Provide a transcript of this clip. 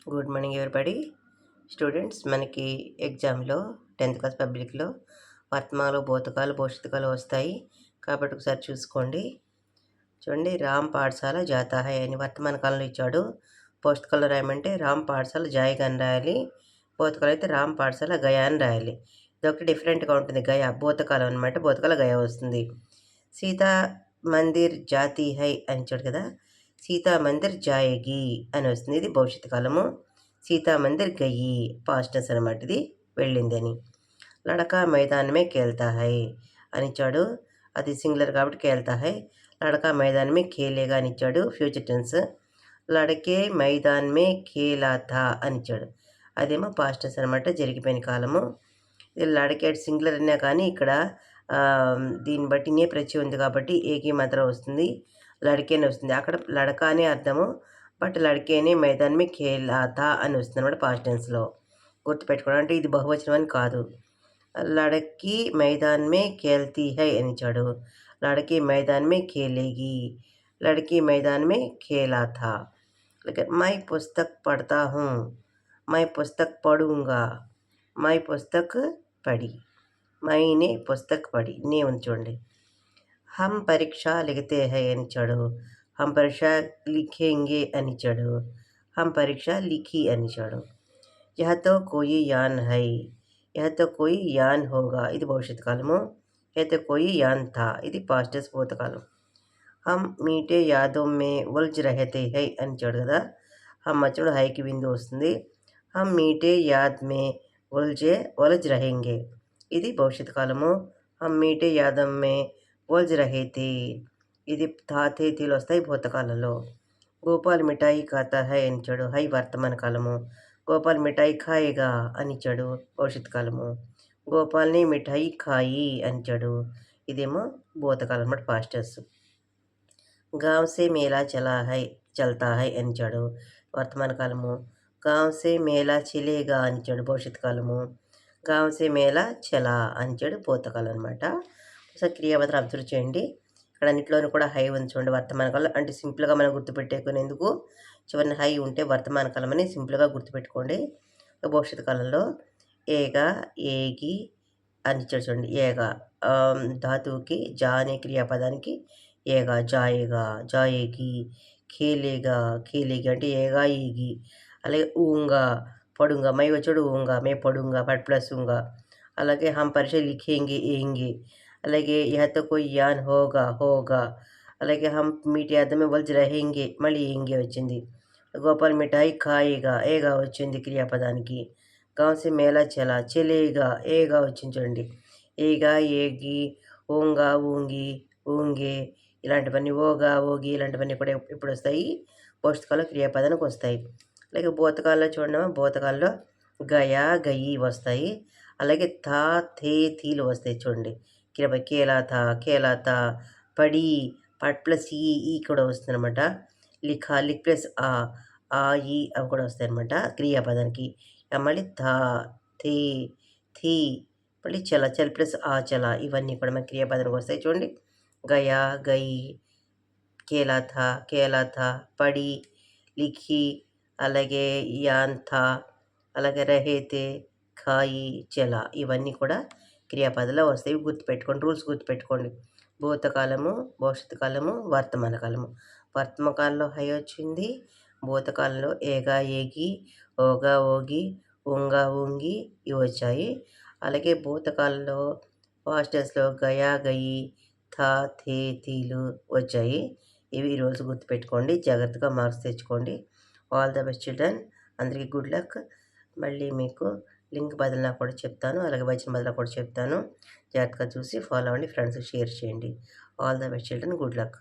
Good morning everybody. Students, మనకి ఎగ్జామ్లో 10th class పబ్లిక్లో వర్తమానాలు, భూతకాలు, భవిష్యత్తుకాలు వస్తాయి కాబట్టి ఒకసారి చూసుకోండి. చూడండి, రామ్ పాఠశాల జాతా హై అని వర్తమాన కాలంలో ఇచ్చాడు. భవిష్యత్తుకాలంలో రాయమంటే రామ్ పాఠశాల జాయిగా అని రాయాలి. భూతకాలం అయితే రామ్ పాఠశాల గయా అని రాయాలి. ఇదొకటి డిఫరెంట్గా ఉంటుంది. గయా భూతకాలం అనమాట, భూతకాల గయా వస్తుంది. సీతా మందిర్ జాతీ హై అని ఇచ్చాడు కదా, సీతా మందిర్ జాయేగి అని వస్తుంది. ఇది భవిష్యత్తు కాలము. సీతా మందిర్ గయి పాస్ట్ టెన్స్ అనమాట, ఇది వెళ్ళింది అని. లడకా మైదాన్ మే ఖేల్తా హై అని ఇచ్చాడు, అది సింగులర్ కాబట్టి ఖేల్తా హై. లడకా మైదాన్ మే ఖేలేగా అని ఇచ్చాడు, ఫ్యూచర్ టెన్స్. లడకే మైదాన్ మే ఖేలా థా అని ఇచ్చాడు, అదేమో పాస్ట్ టెన్స్ అనమాట, జరిగిపోయిన కాలము. ఇది లడకే సింగులర్ అయినా కానీ ఇక్కడ దీన్ని బట్టి నే ప్రత్యయం ఉంది కాబట్టి ఏకి మాత్రం వస్తుంది, లడకేనే వస్తుంది. అక్కడ లడకా అనే అర్థము, బట్ లడకేనే మైదాన్ మే ఖేలాతా అని వస్తుంది అనమాట పాస్ట్ టెన్స్లో. గుర్తుపెట్టుకోవడం అంటే ఇది బహువచనం అని కాదు. లడకి మైదాన్ మే ఖేల్తీ హై అని ఇచ్చాడు, లడకి మైదాన్ మే ఖేలేగి, లడకి మైదాన్ మే ఖేలా థా. మై పుస్తక్ పढ़ता हूँ, మై పుస్తక్ పడూంగా, మై పుస్తక్ పడి, మైనే పుస్తక్ పడి, నే ఉంది చూడండి. హమ్ పరీక్ష లిఖతే హై అని ఇచ్చాడు, హమ్ పరీక్ష లిఖేంగే అని ఇచ్చాడు, హమ్ పరీక్ష లిఖి అని ఇచ్చాడు. యహ తో కోయి యాన్ హై, యహ తో కోయి యాన్ హోగా, ఇది భవిష్యత్ కాలము. యహ తో కోయి యాన్ థా, ఇది పాస్ట్ టెన్స్ భూతకాలం. హమ్ మీటే యాదో మే ఉల్జ్ రహతే హై అని ఇచ్చాడు కదా, హమ్ వచ్చినప్పుడు హైకి బిందు వస్తుంది. హమ్ మీటే యాద్ మే ఉల్జ్ రహేంగే, ఇది భవిష్యత్ కాలము. హమ్ మీటే యాదం మే ఉల్జ్ రహే థే, ఇది థాతే తీలు వస్తాయి భూతకాలంలో. గోపాల్ మిఠాయి ఖాతా హై అని ఇచ్చాడు, హై వర్తమాన కాలము. గోపాల్ మిఠాయి ఖాయేగా అని ఇచ్చాడు, భవిష్యత్ కాలము. గోపాల్ని మిఠాయి ఖాయి అని ఇచ్చాడు, ఇదేమో భూతకాలం అన్నమాట, పాస్ట్ టెన్స్. గావ్ సే మేళా చల్తా హై అని ఇచ్చాడు, వర్తమాన కాలము. గావ్ సే మేళా చలేగా అని ఇచ్చాడు, భవిష్యత్ కాలము. గావ్ సే మేళా చలా అని ఇచ్చాడు, భూతకాలం అనమాట. ఒకసారి క్రియాపదం అబ్జర్వ్ చేయండి. ఇక్కడ అన్నింటిలోనూ కూడా హై ఉంది చూడండి, వర్తమాన కాలం అంటే సింపుల్గా మనం గుర్తుపెట్టుకునేందుకు చివరిన హై ఉంటే వర్తమాన కాలం అని సింపుల్గా గుర్తుపెట్టుకోండి. భవిష్యత్ కాలంలో ఏగా, ఏగి అని ఇచ్చాడు చూడండి. ఏగా ధాతువుకి, జా అనే క్రియాపదానికి ఏగా, జాయేగా, జాయేగి, ఖేలేగా, ఖేలేగి అంటే ఏగా, ఏగి. అలాగే ఊంగా, పడుంగా, మై వచ్చాడు ఊంగా, మే పడుంగా, పట్ ప్లస్ ఊంగా. అలాగే హమ్ పరీక్ష లిఖేంగే, ఏంగే. అలాగే యహ తో కోయి యాన్ హోగా, హోగా. అలాగే హమ్ మీటే యాదం మే ఉల్జ్ రహేంగే, మళ్ళీ ఏంగే వచ్చింది. గోపాల్ మిఠాయి ఖాయేగా, ఏగా వచ్చింది క్రియాపదానికి. గావ్ సే మేళా చలా, చలేగా, ఏగా వచ్చింది చూడండి. ఏగా, ఏగి, ఊంగా, ఊంగి, ఊంగే, ఇలాంటివన్నీ ఓగా, ఓగి ఇలాంటివన్నీ కూడా ఇప్పుడు వస్తాయి, భవిష్యత్తుకాలంలో క్రియాపదానికి వస్తాయి. అలాగే భూతకాలంలో చూడండి, భూతకాలంలో గయా, గయి వస్తాయి. అలాగే థా, థే, తీలు వస్తాయి చూడండి. కేలా థా, కేలా థా. పడి, పట్ ప్లస్ ఈ కూడా వస్తుంది అనమాట. లిఖా, లిక్ ప్లస్ ఆ, ఈ అవి కూడా వస్తాయి అనమాట క్రియాపదానికి. మళ్ళీ థా, థే, థీ, మళ్ళీ చల, చల్ ప్లస్ చల, ఇవన్నీ కూడా మన క్రియాపదానికి వస్తాయి చూడండి. గయా, గయి, కేలా థా, పడి, లిఖి, అలాగే యాన్ థా, అలాగే రహేతే, ఖాయి, చల, ఇవన్నీ కూడా క్రియాపదాలు వస్తాయి. గుర్తుపెట్టుకోండి, రూల్స్ గుర్తుపెట్టుకోండి. భూతకాలము, భవిష్యత్తు కాలము, వర్తమాన కాలము. వర్తమాన కాలంలో హై వచ్చింది, భూతకాలంలో ఏగా, ఏగి, ఓగా, ఓగి, ఉంగా, ఉంగి ఇవి వచ్చాయి. అలాగే భూతకాలంలో పాస్ట్ టెన్స్లో గయా, గయి, థా, థే, తీలు వచ్చాయి. ఇవి ఈ రోజు గుర్తుపెట్టుకోండి, జాగ్రత్తగా మార్క్స్ తెచ్చుకోండి. ఆల్ ద బెస్ట్ చిల్డ్రన్, అందరికీ గుడ్ లక్. మళ్ళీ మీకు లింక్ బదులునా కూడా చెప్తాను, అలాగే వచన బదులు కూడా చెప్తాను. జాగ్రత్తగా చూసి ఫాలో అవ్వండి, ఫ్రెండ్స్కి షేర్ చేయండి. All the best children, good luck.